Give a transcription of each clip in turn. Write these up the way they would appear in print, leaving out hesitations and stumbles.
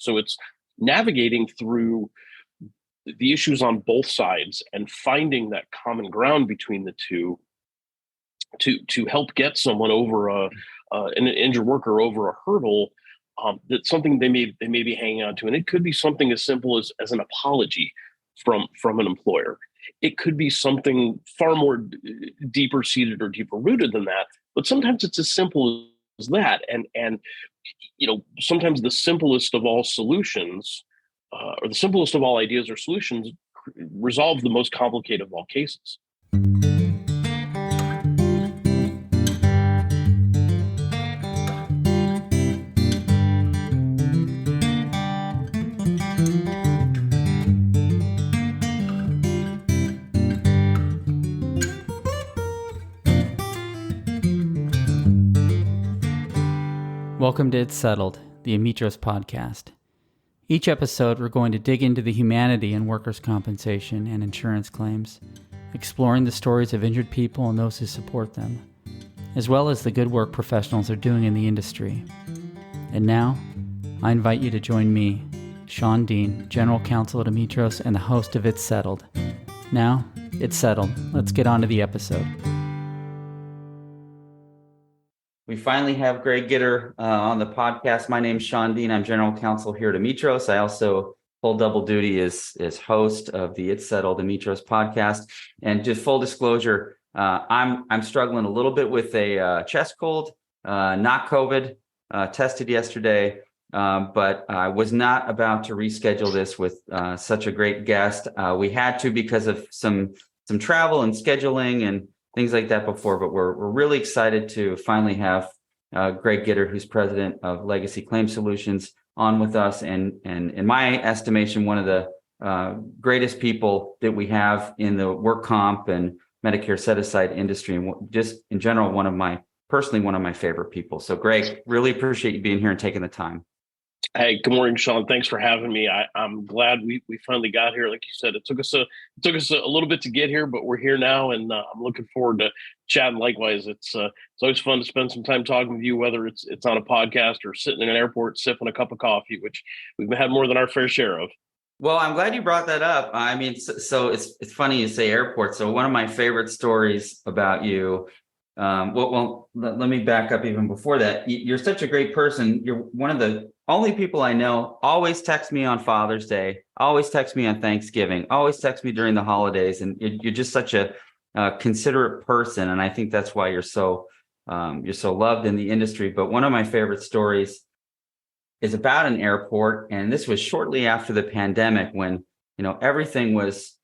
So it's navigating through the issues on both sides and finding that common ground between the two to help get someone over an injured worker over a hurdle. That's something they may be hanging on to, and it could be something as simple as an apology from an employer. It could be something far more deeper seated or deeper rooted than that. But sometimes it's as simple as that, and sometimes the simplest of all solutions, or the simplest of all ideas or solutions, resolve the most complicated of all cases. Welcome to It's Settled, the Amitros podcast. Each episode, we're going to dig into the humanity in workers' compensation and insurance claims, exploring the stories of injured people and those who support them, as well as the good work professionals are doing in the industry. And now, I invite you to join me, Sean Dean, General Counsel at Amitros and the host of It's Settled. Now, it's settled. Let's get on to the episode. We finally have Greg Gitter on the podcast. My name's Sean Dean. I'm General Counsel here at Amitros. I also hold double duty as host of the It's Settled Amitros podcast. And just full disclosure, I'm struggling a little bit with a chest cold, not COVID. Tested yesterday, but I was not about to reschedule this with such a great guest. We had to because of some travel and scheduling and things like that before, but we're really excited to finally have Greg Gitter, who's president of Legacy Claim Solutions, on with us. And in my estimation, one of the greatest people that we have in the work comp and Medicare set-aside industry, and just in general, personally one of my favorite people. So Greg, really appreciate you being here and taking the time. Hey, good morning, Sean. Thanks for having me. I'm glad we finally got here. Like you said, it took us a little bit to get here, but we're here now, and I'm looking forward to chatting. Likewise, it's always fun to spend some time talking with you, whether it's on a podcast or sitting in an airport sipping a cup of coffee, which we've had more than our fair share of. Well, I'm glad you brought that up. I mean, so it's funny you say airport. So one of my favorite stories about you. Let me back up even before that. You're such a great person. You're one of the only people I know. Always text me on Father's Day. Always text me on Thanksgiving. Always text me during the holidays. And you're just such a considerate person. And I think that's why you're so loved in the industry. But one of my favorite stories is about an airport, and this was shortly after the pandemic when everything was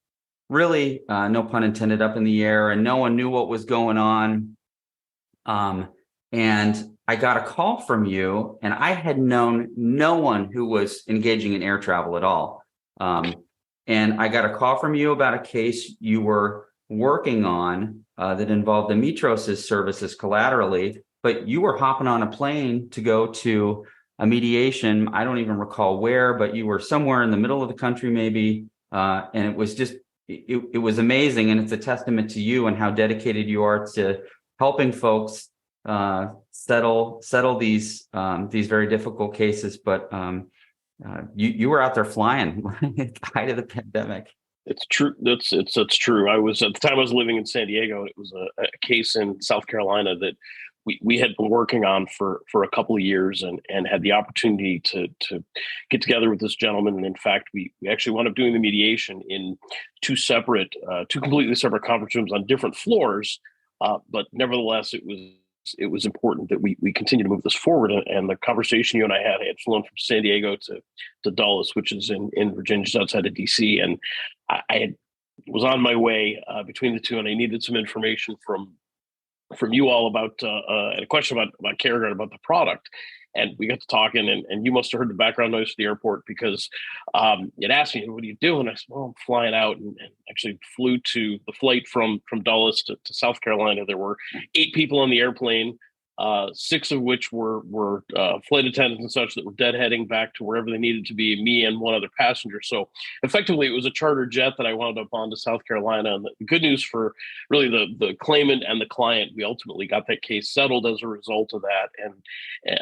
really, no pun intended, up in the air, and no one knew what was going on. And I got a call from you, and I had known no one who was engaging in air travel at all. And I got a call from you about a case you were working on that involved Amitros' services collaterally, but you were hopping on a plane to go to a mediation. I don't even recall where, but you were somewhere in the middle of the country, maybe. And it was just, it was amazing. And it's a testament to you and how dedicated you are to helping folks settle these very difficult cases. But you were out there flying at the height of the pandemic. It's true. It's true. I was, at the time I was living in San Diego, and it was a case in South Carolina that we had been working on for a couple of years, and had the opportunity to get together with this gentleman. And in fact, we actually wound up doing the mediation in two completely separate conference rooms on different floors. But nevertheless, it was important that we continue to move this forward. And the conversation you and I had flown from San Diego to Dulles, which is in Virginia, just outside of DC. And I was on my way between the two, and I needed some information from you all about a question about CareGuard, about the product. And we got to talking, and you must have heard the background noise at the airport, because it asked me, "What are you doing?" I said, "Well, I'm flying out," and actually flew to the flight from Dulles to South Carolina. There were 8 people on the airplane. six of which were flight attendants and such that were deadheading back to wherever they needed to be, me and one other passenger. So effectively, it was a charter jet that I wound up on to South Carolina. And the good news for really the claimant and the client, we ultimately got that case settled as a result of that, and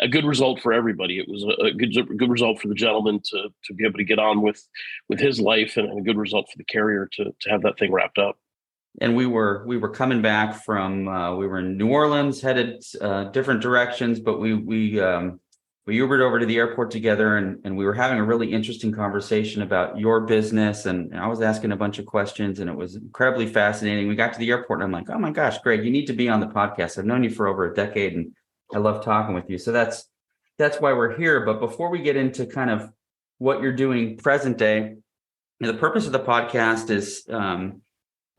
a good result for everybody. It was a good result for the gentleman to be able to get on with his life, and a good result for the carrier to have that thing wrapped up. And we were coming back from we were in New Orleans, headed different directions, but we Ubered over to the airport together, and we were having a really interesting conversation about your business, and I was asking a bunch of questions, and it was incredibly fascinating. We got to the airport, and I'm like, oh my gosh, Greg, you need to be on the podcast. I've known you for over a decade, and I love talking with you. So that's why we're here. But before we get into kind of what you're doing present day, the purpose of the podcast is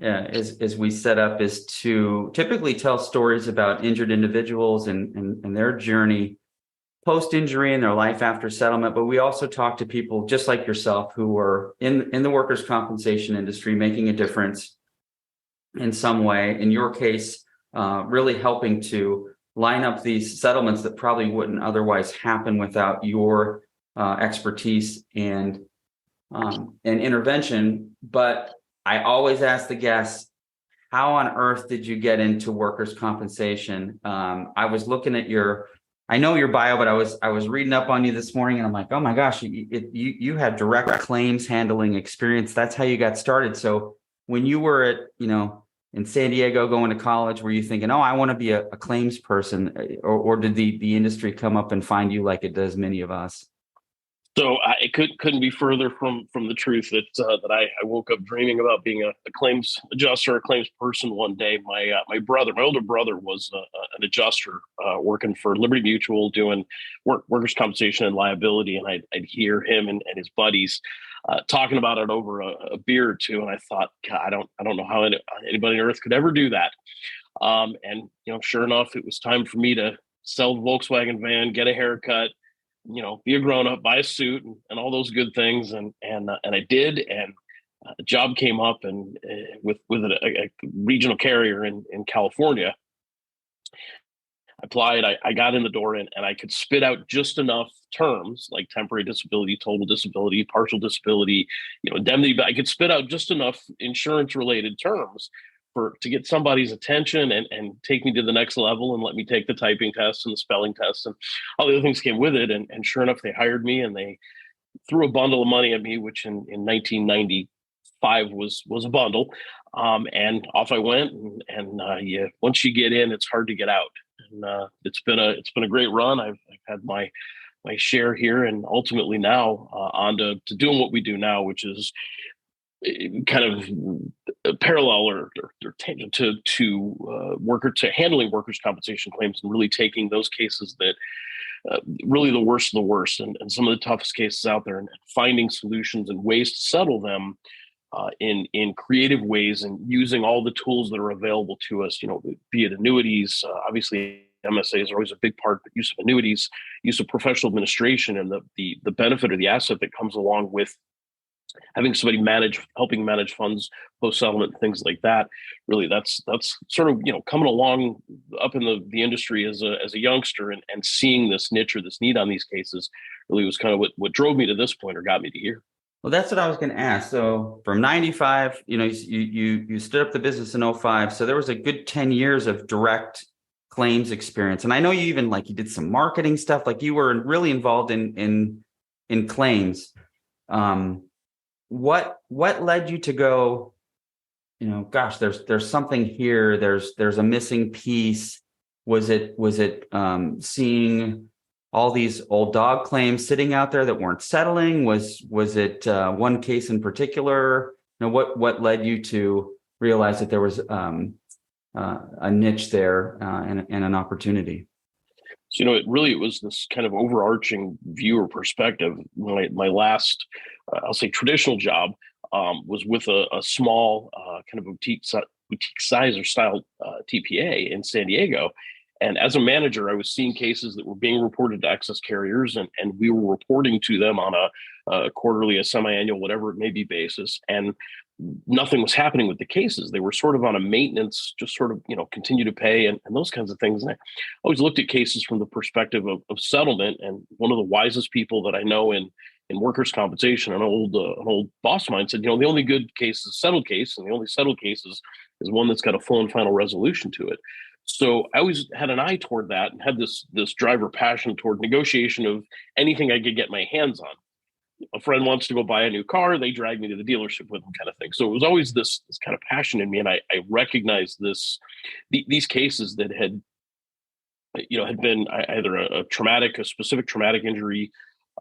as we set up is to typically tell stories about injured individuals and their journey post-injury and their life after settlement. But we also talk to people just like yourself who are in the workers' compensation industry, making a difference in some way. In your case, really helping to line up these settlements that probably wouldn't otherwise happen without your expertise and intervention. But I always ask the guests, how on earth did you get into workers' compensation? I was looking at I know your bio, but I was reading up on you this morning, and I'm like, oh my gosh, you had direct claims handling experience. That's how you got started. So when you were at, in San Diego going to college, were you thinking, oh, I want to be a claims person, or did the industry come up and find you like it does many of us? So it couldn't be further from the truth that I woke up dreaming about being a claims adjuster, a claims person one day. My older brother, was an adjuster working for Liberty Mutual doing workers' compensation and liability, and I'd hear him and his buddies talking about it over a beer or two, and I thought, God, I don't know how anybody on earth could ever do that. And sure enough, it was time for me to sell the Volkswagen van, get a haircut, be a grown up, buy a suit, and all those good things, and I did, and a job came up, and with a regional carrier in California. I applied, I got in the door, and I could spit out just enough terms like temporary disability, total disability, partial disability, indemnity, but I could spit out just enough insurance related terms to get somebody's attention and take me to the next level and let me take the typing test and the spelling test and all the other things came with it. And sure enough, they hired me and they threw a bundle of money at me, which in 1995 was a bundle. And off I went. And once you get in, it's hard to get out. And it's been a great run. I've had my share here, and ultimately now on to doing what we do now, which is kind of parallel or tangent to handling workers' compensation claims and really taking those cases that really the worst of the worst and some of the toughest cases out there and finding solutions and ways to settle them in creative ways and using all the tools that are available to us, be it annuities, obviously MSAs are always a big part, but use of annuities, use of professional administration, and the benefit or the asset that comes along with having somebody helping manage funds post settlement, things like that. Really, that's sort of coming along up in the industry as a youngster and seeing this niche or this need on these cases really was kind of what drove me to this point or got me to here. Well, that's what I was going to ask. So from 95, you stood up the business in 05. So there was a good 10 years of direct claims experience. And I know you even you did some marketing stuff, like you were really involved in claims. What led you to go, gosh, there's something here. There's a missing piece. Was it seeing all these old dog claims sitting out there that weren't settling? Was it one case in particular? What led you to realize that there was a niche there and an opportunity? So, it was this kind of overarching view or perspective. My last, I'll say, traditional job was with a small kind of boutique size or style TPA in San Diego. And as a manager, I was seeing cases that were being reported to excess carriers, and we were reporting to them on a quarterly, a semi-annual, whatever it may be basis. And nothing was happening with the cases. They were sort of on a maintenance, just sort of, continue to pay and those kinds of things. And I always looked at cases from the perspective of settlement. And one of the wisest people that I know in workers' compensation, an old boss of mine, said, the only good case is a settled case, and the only settled case is one that's got a full and final resolution to it. So I always had an eye toward that and had this driver passion toward negotiation of anything I could get my hands on. A friend wants to go buy a new car, they drag me to the dealership with them, kind of thing. So it was always this kind of passion in me, and I recognized these cases that had been either a specific traumatic injury,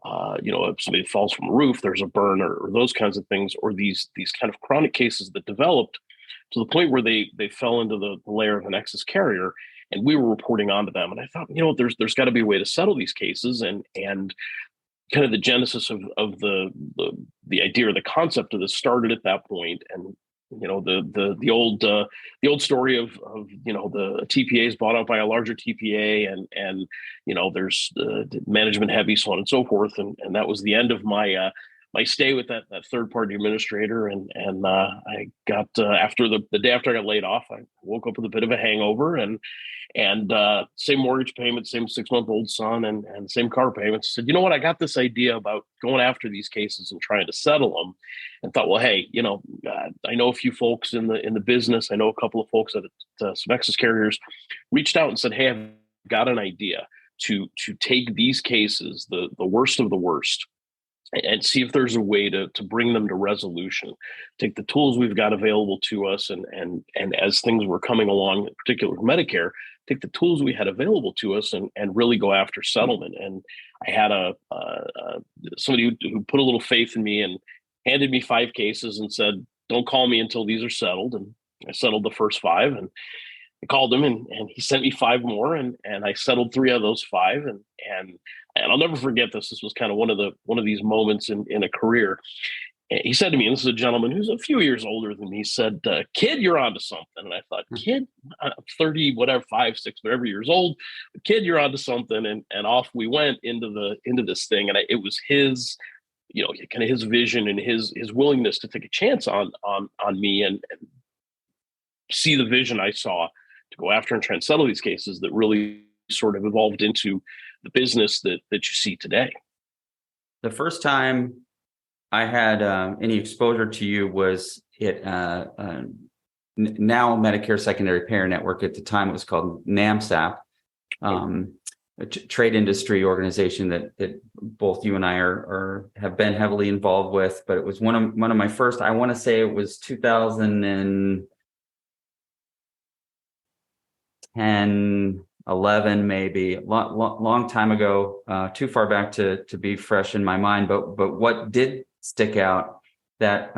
if somebody falls from a roof, there's a burn, or those kinds of things, or these kind of chronic cases that developed to the point where they fell into the layer of an excess carrier, and we were reporting on to them. And I thought, there's got to be a way to settle these cases, and kind of the genesis of the idea or the concept of this started at that point. And the old story of the TPA is bought out by a larger TPA, and there's management heavy, so on and so forth, and that was the end of my stay with that third party administrator. And I got after the day after I got laid off, I woke up with a bit of a hangover, and same mortgage payment, same 6-month-old son, and same car payments. Said, what, I got this idea about going after these cases and trying to settle them, and thought, well, hey, I know a few folks in the business. I know a couple of folks at some excess carriers. Reached out and said, hey, I've got an idea to take these cases, the worst of the worst, and see if there's a way to bring them to resolution. Take the tools we've got available to us, and as things were coming along, in particular Medicare, take the tools we had available to us and really go after settlement. And I had somebody who put a little faith in me and handed me 5 cases and said, don't call me until these are settled. And I settled the first 5, and I called him, and he sent me 5 more, and I settled 3 of those 5. And I'll never forget this. This was kind of one of these moments in a career. And he said to me, and this is a gentleman who's a few years older than me, said, kid, you're onto something. And I thought, kid, I'm 30, whatever, 5, 6, whatever years old, kid, you're onto something. And off we went into this thing. And it was his, kind of his vision and his willingness to take a chance on me and see the vision I saw to go after and try and settle these cases that really sort of evolved into the business that you see today. The first time I had any exposure to you was at now Medicare Secondary Payer Network. At the time, it was called NAMSAP, a trade industry organization that both you and I have been heavily involved with. But it was one of my first. I want to say it was 2010. 11, maybe long time ago, too far back to be fresh in my mind. But what did stick out that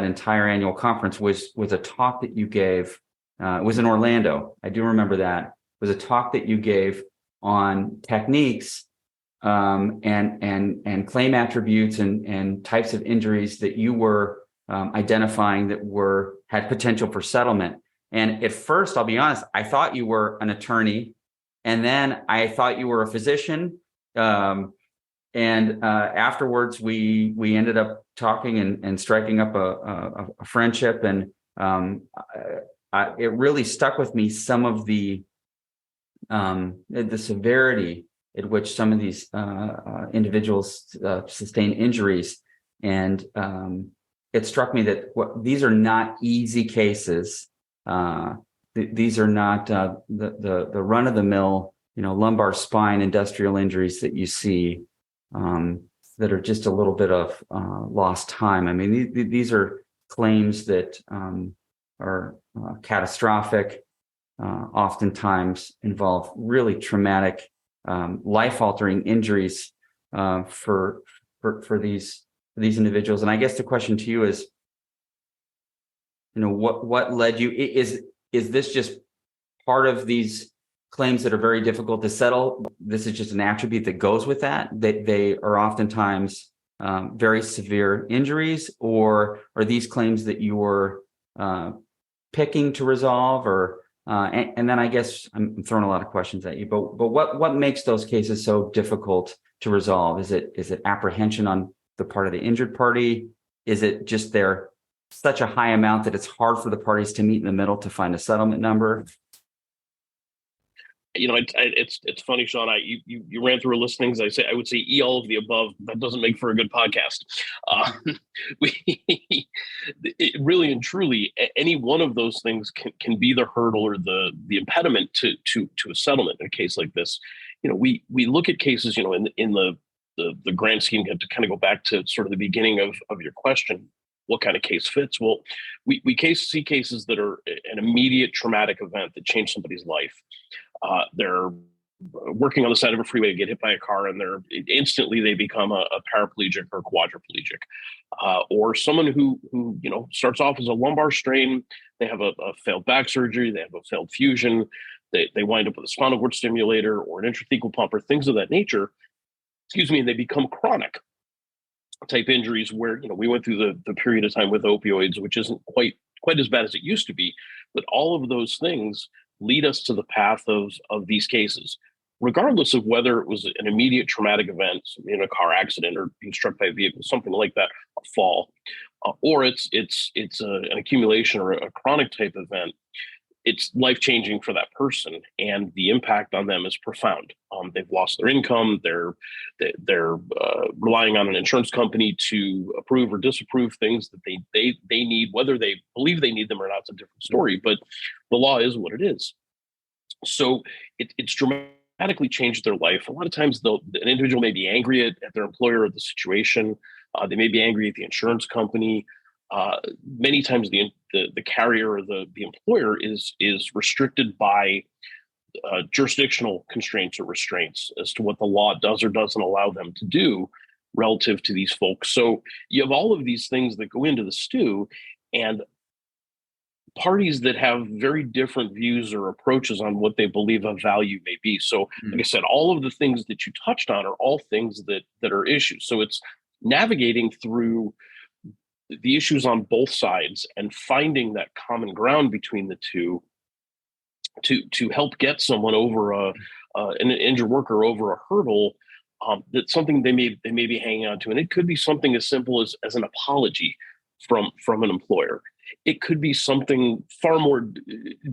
entire annual conference was a talk that you gave. It was in Orlando. I do remember that. It was a talk that you gave on techniques and claim attributes and types of injuries that you were identifying that had potential for settlement. And at first, I'll be honest, I thought you were an attorney. And then I thought you were a physician. Afterwards, we ended up talking and striking up a friendship. And it really stuck with me, some of the severity at which some of these individuals sustain injuries. And it struck me that these are not easy cases. These are not the run-of-the-mill, lumbar spine industrial injuries that you see that are just a little bit of lost time. I mean, these are claims that are catastrophic, oftentimes involve really traumatic, life-altering injuries for these individuals. And I guess the question to you is, what led you? Is this just part of these claims that are very difficult to settle? This is just an attribute that goes with that they are oftentimes very severe injuries, or are these claims that you were picking to resolve? Or and then I guess I'm throwing a lot of questions at you, but what makes those cases so difficult to resolve? Is it apprehension on the part of the injured party? Is it just their such a high amount that it's hard for the parties to meet in the middle to find a settlement number? It's funny, Sean. You ran through a list of things. I would say all of the above. That doesn't make for a good podcast. Uh, we really and truly, any one of those things can be the hurdle or the impediment to a settlement in a case like this. We look at cases, in the grand scheme, to kind of go back to sort of the beginning of your question. What kind of case fits? Well, we see cases that are an immediate traumatic event that changed somebody's life. They're working on the side of a freeway to get hit by a car, and instantly they become a paraplegic or quadriplegic, or someone who starts off as a lumbar strain. They have a failed back surgery. They have a failed fusion. They wind up with a spinal cord stimulator or an intrathecal pump or things of that nature. Excuse me. And they become chronic type injuries where we went through the period of time with opioids, which isn't quite as bad as it used to be, but all of those things lead us to the path of these cases, regardless of whether it was an immediate traumatic event in a car accident or being struck by a vehicle, something like that, a fall, or it's an accumulation or a chronic type event. It's life-changing for that person, and the impact on them is profound. They've lost their income. They're relying on an insurance company to approve or disapprove things that they need, whether they believe they need them or not. It's a different story, but the law is what it is. So it's dramatically changed their life. A lot of times, an individual may be angry at their employer or the situation. They may be angry at the insurance company. Many times the carrier or the employer is restricted by jurisdictional constraints or restraints as to what the law does or doesn't allow them to do relative to these folks. So you have all of these things that go into the stew, and parties that have very different views or approaches on what they believe a value may be. So, like I said, all of the things that you touched on are all things that are issues. So it's navigating through the issues on both sides and finding that common ground between the two to help get someone over an injured worker over a hurdle. That's something they may be hanging on to, and it could be something as simple as an apology from an employer. It could be something far more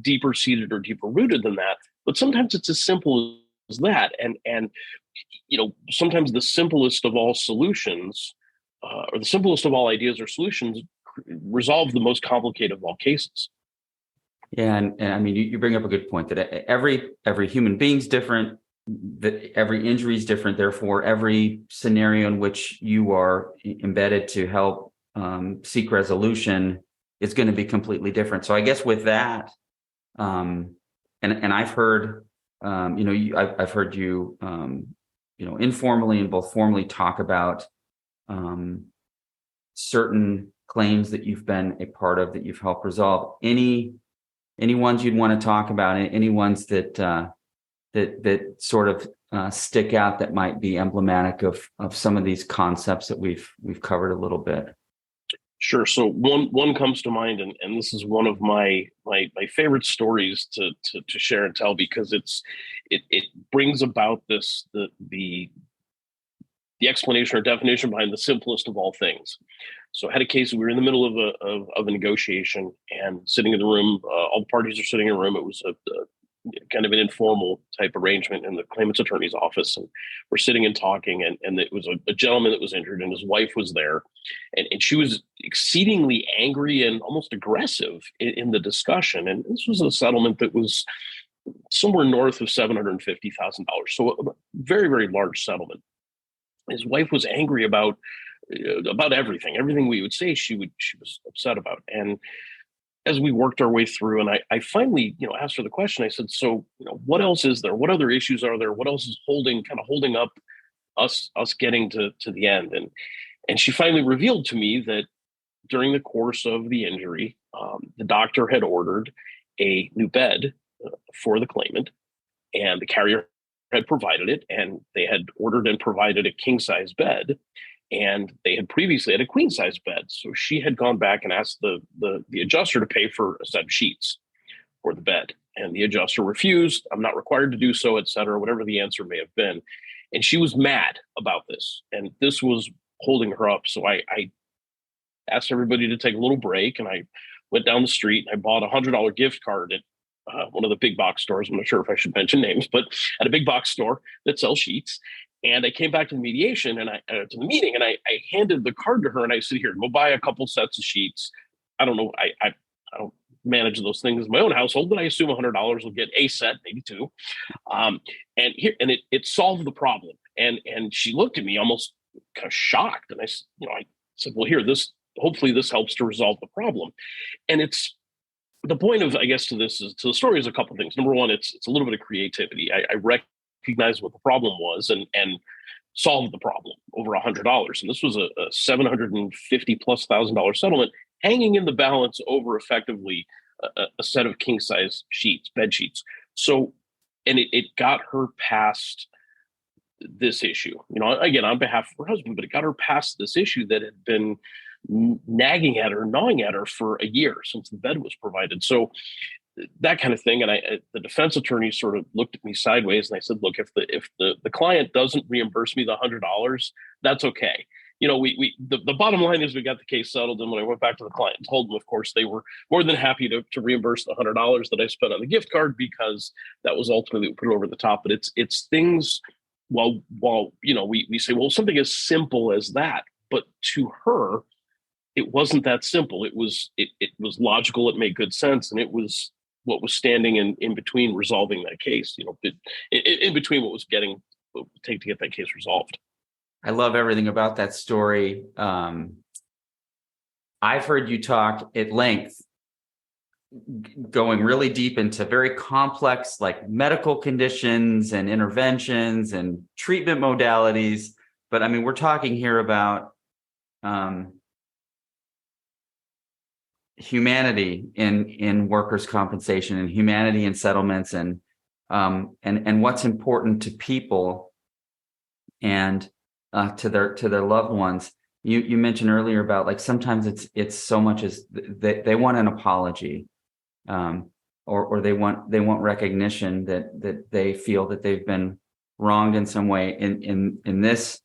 deeper seated or deeper rooted than that. But sometimes it's as simple as that, and sometimes the simplest of all solutions, or the simplest of all ideas or solutions, resolve the most complicated of all cases. Yeah, and I mean, you bring up a good point that every human being's different, that every injury is different. Therefore, every scenario in which you are embedded to help seek resolution is going to be completely different. So I guess with that, and I've heard, I've heard you, informally and both formally talk about certain claims that you've been a part of, that you've helped resolve. Any ones you'd want to talk about? Any ones that sort of stick out that might be emblematic of some of these concepts that we've covered a little bit? Sure. So one comes to mind, and this is one of my favorite stories to share and tell, because it brings about the explanation or definition behind the simplest of all things. So I had a case. We were in the middle of a negotiation, and sitting in the room, all the parties are sitting in a room. It was a kind of an informal type arrangement in the claimant's attorney's office, and we're sitting and talking, and it was a gentleman that was injured, and his wife was there, and she was exceedingly angry and almost aggressive in the discussion. And this was a settlement that was somewhere north of $750,000, so a very, very large settlement. His wife was angry about everything we would say. She was upset about. And as we worked our way through, and I finally, asked her the question. I said, so, what else is there? What other issues are there? What else is holding up us getting to the end? And she finally revealed to me that during the course of the injury, the doctor had ordered a new bed for the claimant, and the carrier had provided it, and they had ordered and provided a king size bed, and they had previously had a queen size bed. So she had gone back and asked the adjuster to pay for a set of sheets for the bed, and the adjuster refused. I'm not required to do so, et cetera, whatever the answer may have been. And she was mad about this, and this was holding her up. So I asked everybody to take a little break, and I went down the street and I bought $100 gift card at one of the big box stores. I'm not sure if I should mention names, but at a big box store that sells sheets. And I came back to the mediation and to the meeting, and I handed the card to her, and I said, "Here, go buy a couple sets of sheets." I don't know. I don't manage those things in my own household, but I assume $100 will get a set, maybe two. And here, and it solved the problem. And she looked at me almost kind of shocked, and I said, "Well, here, hopefully this helps to resolve the problem." And it's the point of, I guess, to the story is a couple of things. Number one, it's a little bit of creativity. I recognized what the problem was and solved the problem over $100. And this was a $750,000+ settlement hanging in the balance over effectively a set of king size sheets, bed sheets. So, and it got her past this issue, again, on behalf of her husband, but it got her past this issue that had been nagging at her, gnawing at her for a year since the bed was provided. So that kind of thing. And the defense attorney sort of looked at me sideways, and I said, "Look, if the client doesn't reimburse me the $100, that's okay." The bottom line is we got the case settled. And when I went back to the client and told them, of course, they were more than happy to reimburse the $100 that I spent on the gift card, because that was ultimately what put it over the top. But it's things, while we say, well, something as simple as that, but to her, it wasn't that simple. It was logical. It made good sense. And it was what was standing in between resolving that case, in between what would take to get that case resolved. I love everything about that story. I've heard you talk at length, going really deep into very complex, like medical conditions and interventions and treatment modalities. But I mean, we're talking here about humanity in workers' compensation, and humanity in settlements, and what's important to people and to their loved ones. You mentioned earlier about, like, sometimes it's so much as they want an apology, or they want recognition that they feel that they've been wronged in some way. In this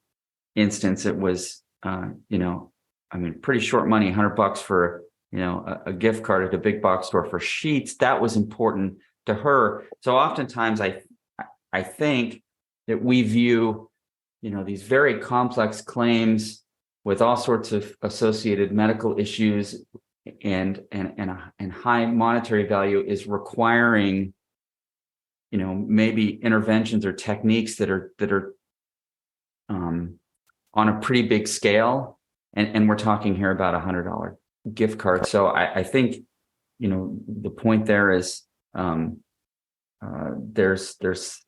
instance, it was pretty short money, $100 for a gift card at a big box store for sheets. That was important to her. So oftentimes I think that we view these very complex claims with all sorts of associated medical issues and high monetary value is requiring maybe interventions or techniques that are on a pretty big scale, and we're talking here about $100 gift card. So I think the point there is there's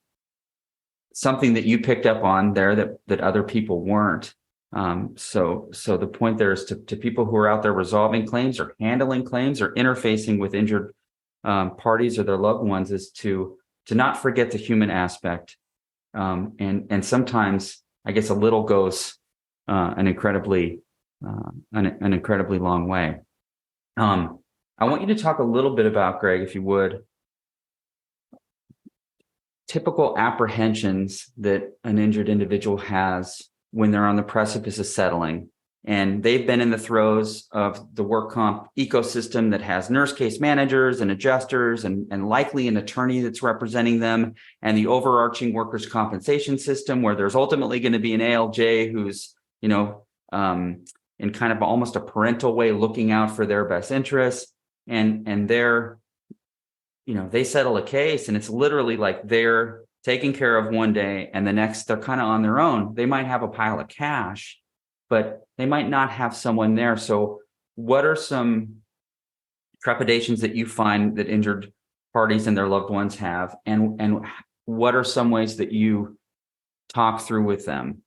something that you picked up on there that other people weren't. So the point there is to people who are out there resolving claims or handling claims or interfacing with injured parties or their loved ones, is to not forget the human aspect. And sometimes, I guess, a little goes an incredibly long way. I want you to talk a little bit about, Greg, if you would, typical apprehensions that an injured individual has when they're on the precipice of settling, and they've been in the throes of the work comp ecosystem that has nurse case managers and adjusters and likely an attorney that's representing them, and the overarching workers' compensation system where there's ultimately going to be an ALJ who's in kind of almost a parental way looking out for their best interests, and they're they settle a case, and it's literally like they're taken care of one day, and the next they're kind of on their own. They might have a pile of cash, but they might not have someone there. So what are some trepidations that you find that injured parties and their loved ones have, and what are some ways that you talk through with them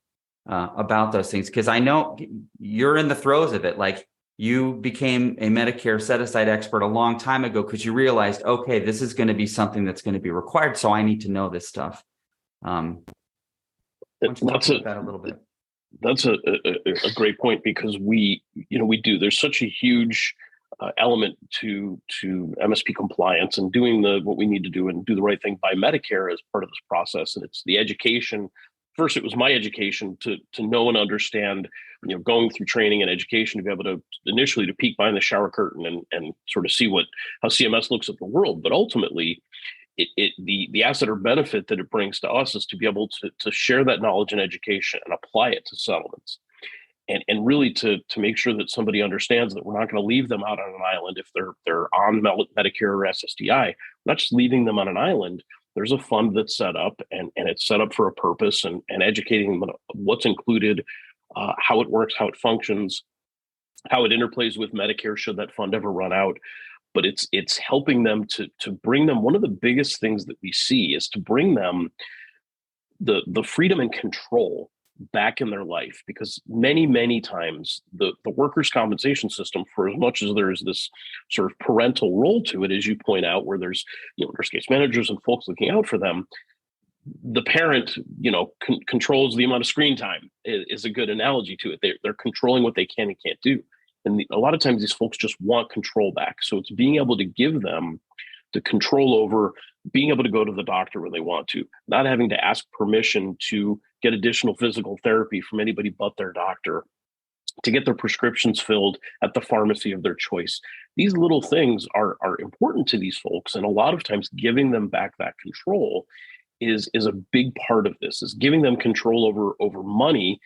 about those things? Because I know you're in the throes of it. Like, you became a Medicare set-aside expert a long time ago because you realized, okay, this is going to be something that's going to be required, so I need to know this stuff. Why don't you talk about that a little bit? That's a great point, because we do. There's such a huge element to MSP compliance and doing what we need to do and do the right thing by Medicare as part of this process. And it's the education first, it was my education to know and understand, going through training and education to be able to initially to peek behind the shower curtain and sort of see how CMS looks at the world. But ultimately, the asset or benefit that it brings to us is to be able to share that knowledge and education and apply it to settlements. And really to make sure that somebody understands that we're not going to leave them out on an island if they're on Medicare or SSDI. We're not just leaving them on an island. There's a fund that's set up, and it's set up for a purpose, and educating them on what's included, how it works, how it functions, how it interplays with Medicare should that fund ever run out. But it's helping them to bring them. One of the biggest things that we see is to bring them the freedom and control back in their life, because many times the workers' compensation system, for as much as there's this sort of parental role to it, as you point out, where there's there's case managers and folks looking out for them, the parent controls the amount of screen time is a good analogy to it. They're controlling what they can and can't do, and a lot of times these folks just want control back. So it's being able to give them the control over being able to go to the doctor when they want to, not having to ask permission to get additional physical therapy from anybody but their doctor, to get their prescriptions filled at the pharmacy of their choice. These little things are important to these folks. And a lot of times giving them back that control is a big part of this, is giving them control over money,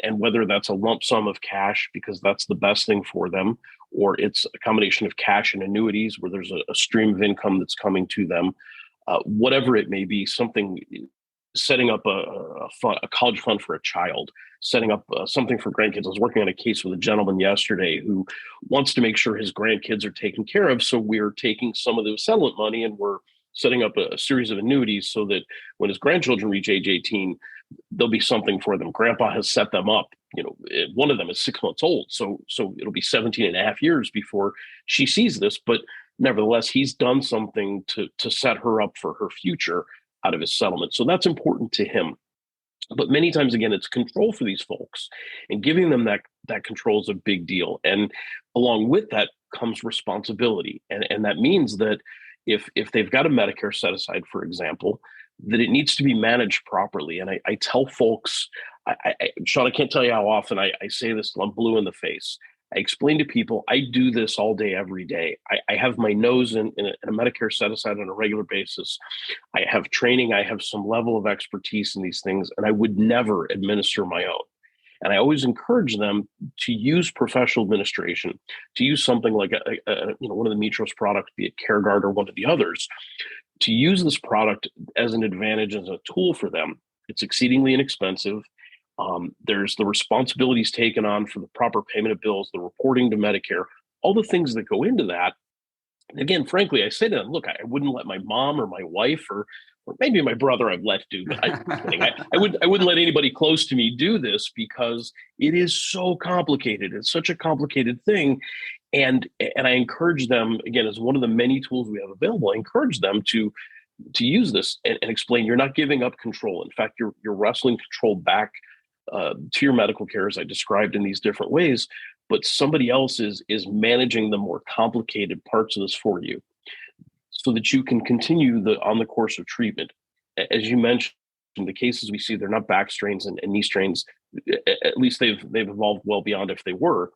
and whether that's a lump sum of cash because that's the best thing for them, or it's a combination of cash and annuities where there's a stream of income that's coming to them, whatever it may be, something, setting up a college fund for a child, setting up something for grandkids. I was working on a case with a gentleman yesterday who wants to make sure his grandkids are taken care of. So we're taking some of the settlement money and we're setting up a series of annuities so that when his grandchildren reach age 18, there'll be something for them. Grandpa has set them up. One of them is 6 months old. So it'll be 17 and a half years before she sees this. But nevertheless, he's done something to set her up for her future out of his settlement. So that's important to him. But many times, again, it's control for these folks, and giving them that control is a big deal. And along with that comes responsibility. And that means that if they've got a Medicare set aside, for example, that it needs to be managed properly. And I tell folks, Sean, I can't tell you how often I say this till I'm blue in the face. I explain to people, I do this all day, every day. I have my nose in a Medicare set aside on a regular basis. I have training. I have some level of expertise in these things, and I would never administer my own. And I always encourage them to use professional administration, to use something like one of the Mitros products, be it CareGuard or one of the others, to use this product as an advantage, as a tool for them. It's exceedingly inexpensive. There's the responsibilities taken on for the proper payment of bills, the reporting to Medicare, all the things that go into that. And again, frankly, I say to them, look, I wouldn't let my mom or my wife or maybe my brother I've let do, but I wouldn't let anybody close to me do this because it is so complicated. It's such a complicated thing. And I encourage them, again, as one of the many tools we have available, I encourage them to use this and explain you're not giving up control. In fact, you're wrestling control back to your medical care, as I described in these different ways, but somebody else is managing the more complicated parts of this for you so that you can continue on the course of treatment. As you mentioned, the cases we see, they're not back strains and knee strains. At least they've evolved well beyond if they were.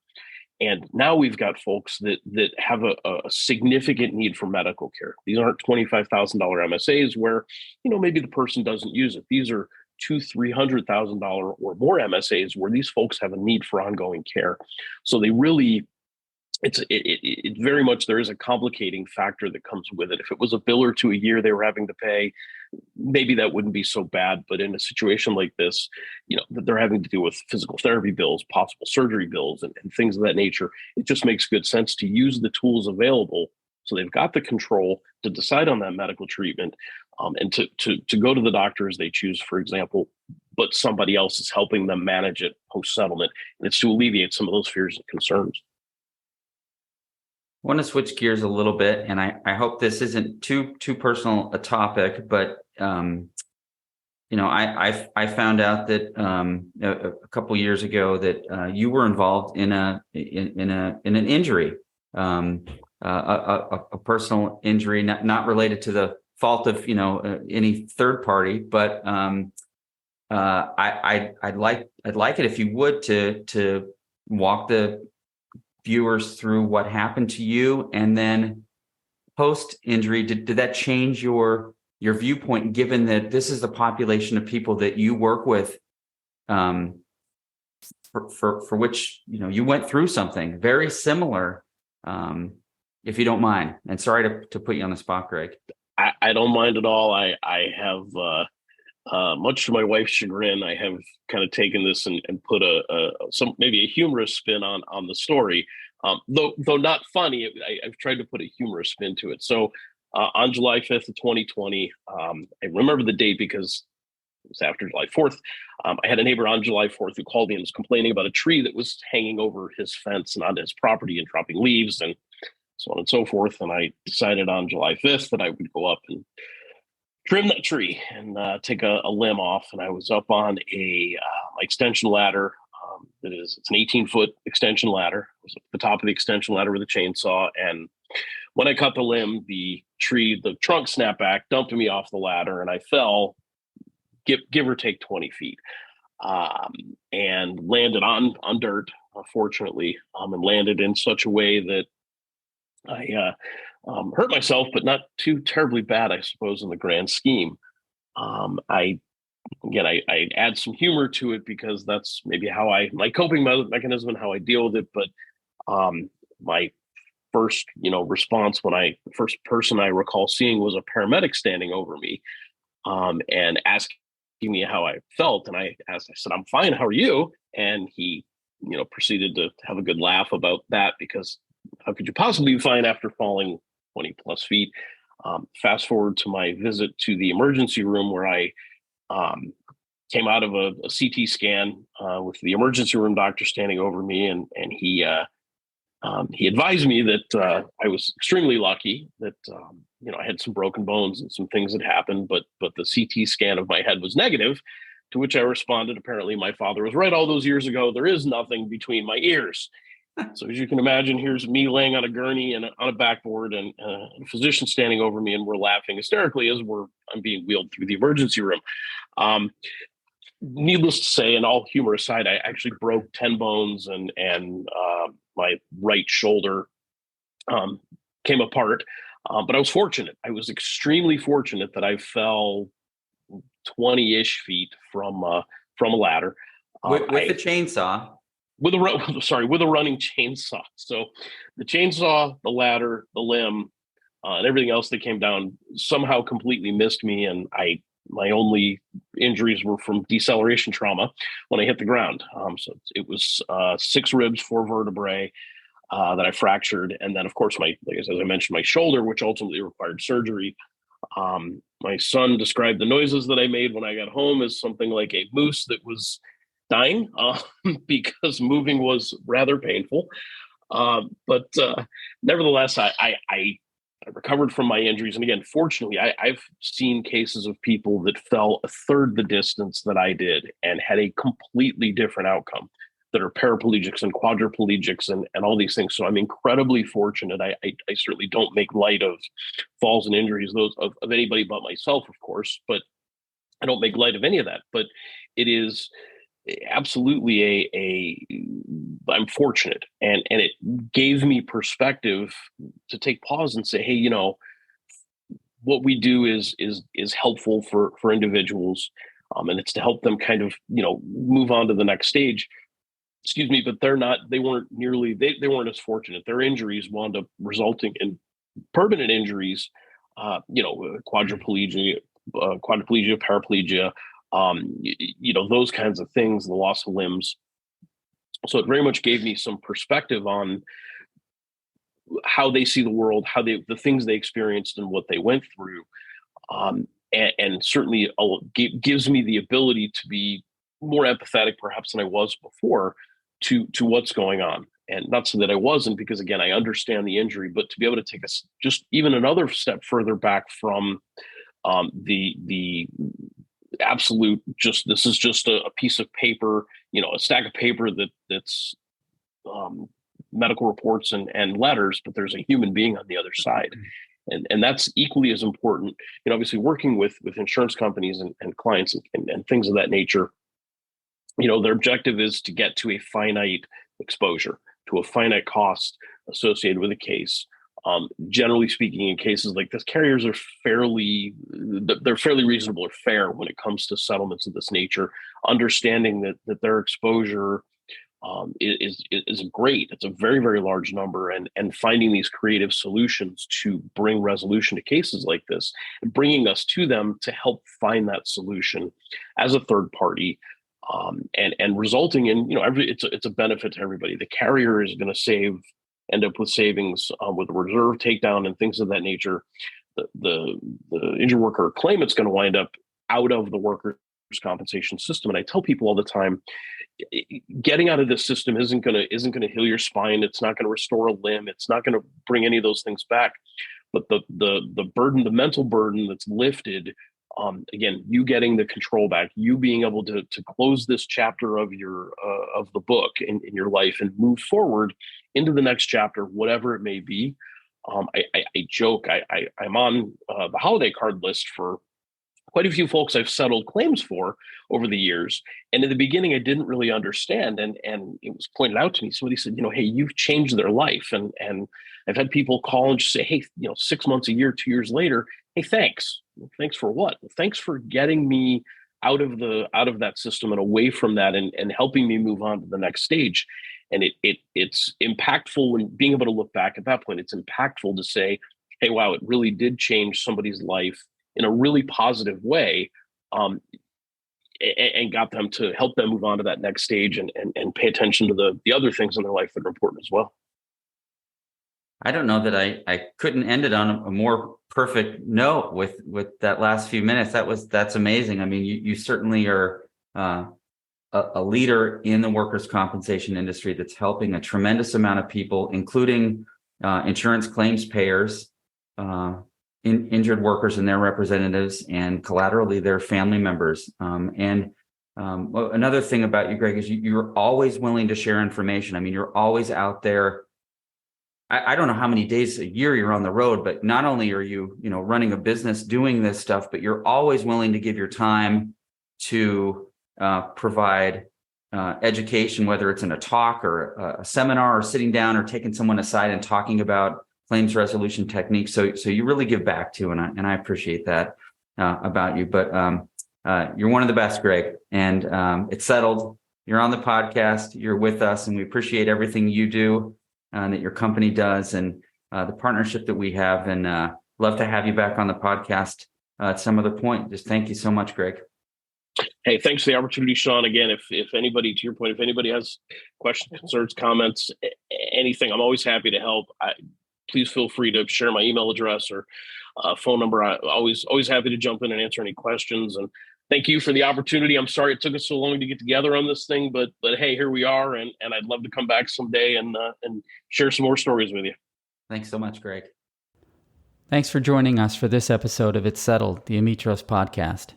And now we've got folks that have a significant need for medical care. These aren't $25,000 MSAs where, maybe the person doesn't use it. These are $200,000-$300,000 or more MSAs where these folks have a need for ongoing care. So they really, it very much, there is a complicating factor that comes with it. If it was a bill or two a year they were having to pay, maybe that wouldn't be so bad. But in a situation like this, that they're having to deal with physical therapy bills, possible surgery bills, and things of that nature, it just makes good sense to use the tools available. So they've got the control to decide on that medical treatment, and to go to the doctor as they choose, for example, but somebody else is helping them manage it post-settlement. And it's to alleviate some of those fears and concerns. I want to switch gears a little bit, and I hope this isn't too personal a topic, but I found out that a couple years ago that you were involved in an injury, a personal injury, not related to the fault of any third party, but I'd like it if you would to walk the viewers through what happened to you, and then post injury. Did that change your viewpoint, given that this is the population of people that you work with, for which you went through something very similar, if you don't mind? And sorry to put you on the spot, Greg. I don't mind at all. I have much to my wife's chagrin, I have kind of taken this and put some maybe a humorous spin on the story. Though not funny, I've tried to put a humorous spin to it. So on July 5th of 2020, I remember the date because it was after July 4th. I had a neighbor on July 4th who called me and was complaining about a tree that was hanging over his fence and onto his property and dropping leaves and so on and so forth. And I decided on July 5th that I would go up and trim that tree and take a limb off. And I was up on a extension ladder. It's an 18-foot extension ladder. I was at the top of the extension ladder with a chainsaw. And when I cut the limb, the trunk snapped back, dumped me off the ladder, and I fell, give or take 20 feet, and landed on dirt, fortunately, and landed in such a way that I hurt myself, but not too terribly bad, I suppose, in the grand scheme. I add some humor to it because that's maybe how my coping mechanism and how I deal with it. But my first, response the first person I recall seeing was a paramedic standing over me, and asking me how I felt. And I said, "I'm fine. How are you?" And he, proceeded to have a good laugh about that because how could you possibly be fine after falling 20 plus feet? Fast forward to my visit to the emergency room where I came out of a CT scan with the emergency room doctor standing over me, and he advised me that I was extremely lucky that I had some broken bones and some things had happened, but the CT scan of my head was negative. To which I responded, apparently my father was right all those years ago. There is nothing between my ears. So as you can imagine, here's me laying on a gurney and on a backboard, and a physician standing over me, and we're laughing hysterically as I'm being wheeled through the emergency room. Needless to say, and all humor aside, I actually broke 10 bones, and my right shoulder came apart. But I was fortunate. I was extremely fortunate that I fell 20-ish feet from a ladder With the chainsaw. With a running chainsaw. So the chainsaw, the ladder, the limb, and everything else that came down somehow completely missed me. And my only injuries were from deceleration trauma when I hit the ground. So it was 6 ribs, 4 vertebrae that I fractured. And then, of course, as I mentioned, my shoulder, which ultimately required surgery. My son described the noises that I made when I got home as something like a moose that was dying, because moving was rather painful. But nevertheless, I recovered from my injuries. And again, fortunately, I've seen cases of people that fell a third the distance that I did and had a completely different outcome, that are paraplegics and quadriplegics and all these things. So I'm incredibly fortunate. I certainly don't make light of falls and injuries, those of anybody but myself, of course, but I don't make light of any of that. But it is absolutely I'm fortunate, and it gave me perspective to take pause and say, hey, what we do is helpful for individuals, and it's to help them kind of move on to the next stage. Excuse me, but they weren't as fortunate. Their injuries wound up resulting in permanent injuries, quadriplegia, paraplegia, those kinds of things, the loss of limbs. So it very much gave me some perspective on how they see the world, the things they experienced and what they went through. And certainly gives me the ability to be more empathetic perhaps than I was before to what's going on. And not so that I wasn't, because again, I understand the injury, but to be able to take just even another step further back from the absolute, this is just a piece of paper, a stack of paper that's medical reports and letters, but there's a human being on the other side. And that's equally as important. Obviously working with insurance companies and clients and things of that nature, their objective is to get to a finite exposure, to a finite cost associated with a case. Generally speaking, in cases like this, carriers are fairly reasonable or fair when it comes to settlements of this nature, understanding that their exposure is great. It's a very, very large number, and finding these creative solutions to bring resolution to cases like this, and bringing us to them to help find that solution as a third party, and resulting in it's a benefit to everybody. The carrier is going to end up with savings with reserve takedown and things of that nature. The injured worker claimant's going to wind up out of the workers' compensation system. And I tell people all the time, getting out of this system isn't going to heal your spine. It's not going to restore a limb. It's not going to bring any of those things back. But the burden, the mental burden that's lifted, again, you getting the control back, you being able to close this chapter of the book in your life and move forward into the next chapter, whatever it may be. I joke, I'm on the holiday card list for quite a few folks I've settled claims for over the years. And in the beginning, I didn't really understand. And it was pointed out to me. Somebody said, hey, you've changed their life. And I've had people call and just say, hey, 6 months, a year, 2 years later, hey, thanks. Thanks for what? Thanks for getting me out of that system and away from that, and helping me move on to the next stage. And it's impactful when being able to look back at that point. It's impactful to say, hey, wow, it really did change somebody's life in a really positive way, and got them to help them move on to that next stage and pay attention to the other things in their life that are important as well. I don't know that I couldn't end it on a more perfect note with that last few minutes. That's amazing. I mean, you certainly are a leader in the workers' compensation industry that's helping a tremendous amount of people, including insurance claims payers, injured workers and their representatives, and collaterally their family members. Another thing about you, Greg, is you're always willing to share information. I mean, you're always out there. I don't know how many days a year you're on the road, but not only are you, running a business doing this stuff, but you're always willing to give your time to provide education, whether it's in a talk or a seminar, or sitting down or taking someone aside and talking about claims resolution techniques. So you really give back to, and I appreciate that about you. But you're one of the best, Greg, and it's settled. You're on the podcast. You're with us, and we appreciate everything you do. That your company does, and the partnership that we have, and love to have you back on the podcast at some other point. Just thank you so much, Greg. Hey, thanks for the opportunity, Sean. Again, if anybody, to your point, if anybody has questions, concerns, comments, anything, I'm always happy to help. Please feel free to share my email address or phone number. I'm always happy to jump in and answer any questions. And thank you for the opportunity. I'm sorry it took us so long to get together on this thing, but hey, here we are, and I'd love to come back someday and share some more stories with you. Thanks so much, Greg. Thanks for joining us for this episode of It's Settled, the Amitros podcast.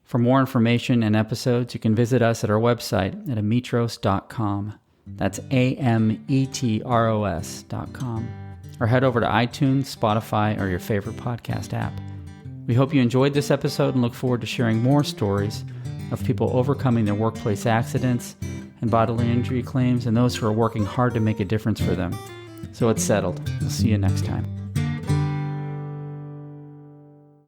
For more information and episodes, you can visit us at our website at amitros.com. That's ametros.com. Or head over to iTunes, Spotify, or your favorite podcast app. We hope you enjoyed this episode and look forward to sharing more stories of people overcoming their workplace accidents and bodily injury claims, and those who are working hard to make a difference for them. So it's settled. We'll see you next time.